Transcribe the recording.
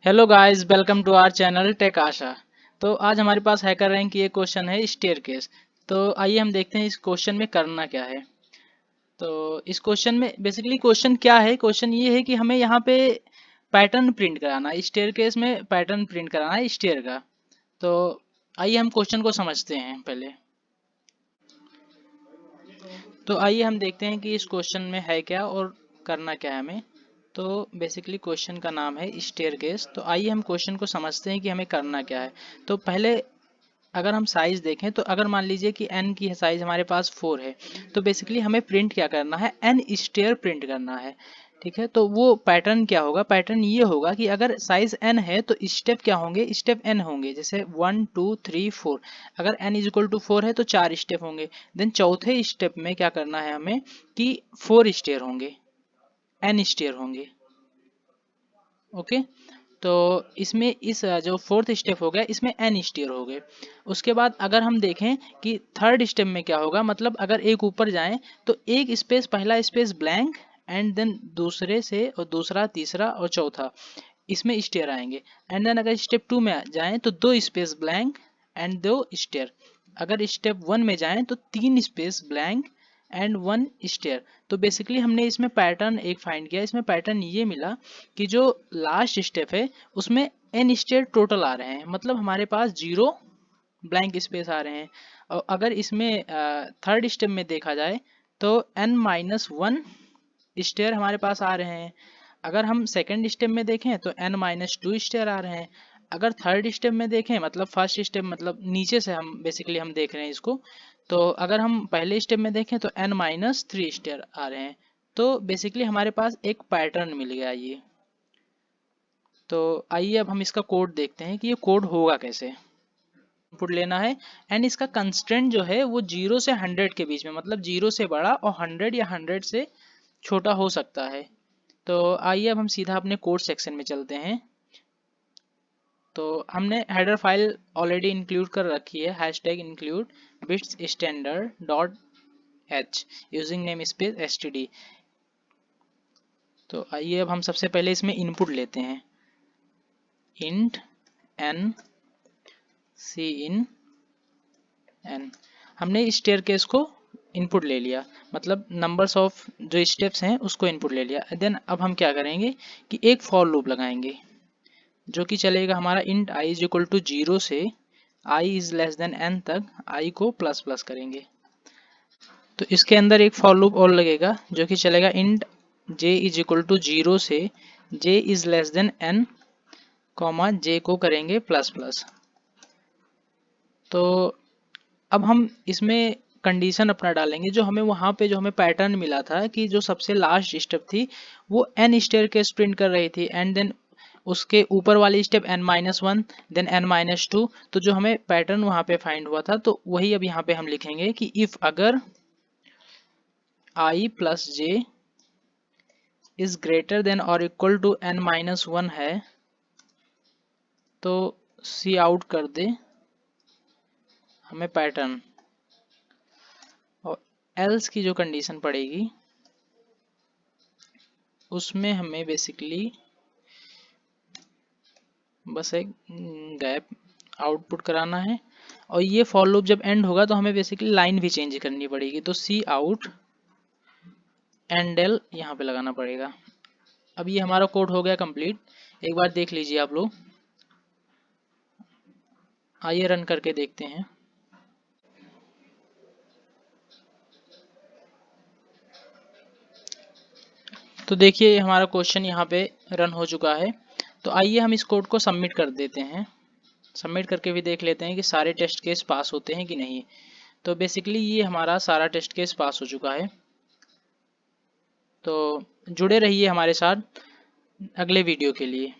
Hello guys, welcome to our channel tech Asha. तो आज हमारे पास हैकर रैंक की एक क्वेश्चन है स्टेयरकेस। तो आइए हम देखते हैं इस क्वेश्चन में करना क्या है। तो इस क्वेश्चन में बेसिकली क्वेश्चन क्या है, क्वेश्चन ये है कि हमें यहाँ पे पैटर्न प्रिंट कराना है, स्टेयरकेस में पैटर्न प्रिंट कराना है स्टेयर का। तो आइए हम क्वेश्चन को समझते हैं पहले। तो आइए हम देखते हैं कि इस क्वेश्चन में है क्या और करना क्या है हमें। तो बेसिकली क्वेश्चन का नाम है स्टेयरकेस। तो आइए हम क्वेश्चन को समझते हैं कि हमें करना क्या है। तो पहले अगर हम साइज देखें तो अगर मान लीजिए कि n की साइज हमारे पास 4 है, तो बेसिकली हमें प्रिंट क्या करना है, n स्टेयर प्रिंट करना है। ठीक है, तो वो पैटर्न क्या होगा, पैटर्न ये होगा कि अगर साइज n है तो स्टेप क्या होंगे, स्टेप n होंगे। जैसे 1 2 3 4, अगर n इज इक्वल टू 4 है तो 4 स्टेप होंगे। देन चौथे स्टेप में क्या करना है हमें कि 4 स्टेयर होंगे, n स्टेयर होंगे। ओके, तो इसमें इस जो फोर्थ स्टेप हो गया इसमें एन स्टेयर हो गए। उसके बाद अगर हम देखें कि थर्ड स्टेप में क्या होगा, मतलब अगर एक ऊपर जाएं तो एक स्पेस, पहला स्पेस ब्लैंक, एंड देन दूसरे से और दूसरा तीसरा और चौथा इसमें स्टेयर आएंगे। एंड देन अगर स्टेप 2 में जाएं तो 2 स्पेस ब्लैंक एंड 2 स्टेयर। अगर स्टेप 1 में जाएं तो 3 स्पेस ब्लैंक एंड 1 स्टेयर। तो बेसिकली हमने इसमें पैटर्न एक फाइंड किया, इसमें पैटर्न ये मिला कि जो लास्ट स्टेप है उसमें n स्टेयर टोटल आ रहे हैं, मतलब हमारे पास 0 ब्लैंक स्पेस आ रहे हैं। और अगर इसमें थर्ड स्टेप में देखा जाए तो n-1 स्टेयर हमारे पास आ रहे हैं। अगर हम सेकेंड स्टेप में देखें तो n-2 स्टेयर आ रहे हैं। अगर थर्ड स्टेप में देखें, मतलब फर्स्ट स्टेप, मतलब नीचे से हम बेसिकली हम देख रहे हैं इसको, तो अगर हम पहले स्टेप में देखें तो n-3 स्टेयर आ रहे हैं। तो बेसिकली हमारे पास एक पैटर्न मिल गया ये। तो आइए अब हम इसका कोड देखते हैं कि ये कोड होगा कैसे। इनपुट लेना है एंड इसका कंस्ट्रेंट जो है वो 0 से 100 के बीच में, मतलब 0 से बड़ा और 100 या 100 से छोटा हो सकता है। तो आइए अब हम सीधा अपने कोड सेक्शन में चलते हैं। तो हमने हेडर फाइल ऑलरेडी इंक्लूड कर रखी है, hashtag include bits standard dot H using name space std। तो आइए अब हम सबसे पहले इसमें इनपुट लेते हैं, इंट n सी इन n। हमने इस स्टेयरकेस को इनपुट ले लिया, मतलब नंबर्स ऑफ जो स्टेप्स हैं उसको इनपुट ले लिया। देन अब हम क्या करेंगे कि एक फॉर लूप लगाएंगे जो कि चलेगा हमारा int i is equal to 0 से i is less than n तक i को प्लस प्लस करेंगे। तो इसके अंदर एक फॉर लूप और लगेगा जो कि चलेगा int j is equal to 0 से j is less than n comma j को करेंगे प्लस प्लस। तो अब हम इसमें कंडीशन अपना डालेंगे, जो हमें वहां पे जो हमें पैटर्न मिला था कि जो सबसे लास्ट स्टेप थी वो n स्टेयर केस प्रिंट कर रही थी, एंड देन उसके ऊपर वाली स्टेप n-1 देन n-2। तो जो हमें पैटर्न वहां पे फाइंड हुआ था तो वही अब यहाँ पे हम लिखेंगे कि इफ अगर i plus j is greater than और इक्वल टू n-1 है तो सी आउट कर दे हमें पैटर्न। और एल्स की जो कंडीशन पड़ेगी उसमें हमें बेसिकली बस एक गैप आउटपुट कराना है। और ये फॉर लूप जब एंड होगा तो हमें बेसिकली लाइन भी चेंज करनी पड़ेगी, तो सी आउट एंड एल यहाँ पे लगाना पड़ेगा। अब ये हमारा कोड हो गया कंप्लीट, एक बार देख लीजिए आप लोग। आइए रन करके देखते हैं। तो देखिए हमारा क्वेश्चन यहाँ पे रन हो चुका है। तो आइए हम इस कोड को सबमिट कर देते हैं, सबमिट करके भी देख लेते हैं कि सारे टेस्ट केस पास होते हैं कि नहीं। तो बेसिकली ये हमारा सारा टेस्ट केस पास हो चुका है। तो जुड़े रहिए हमारे साथ अगले वीडियो के लिए।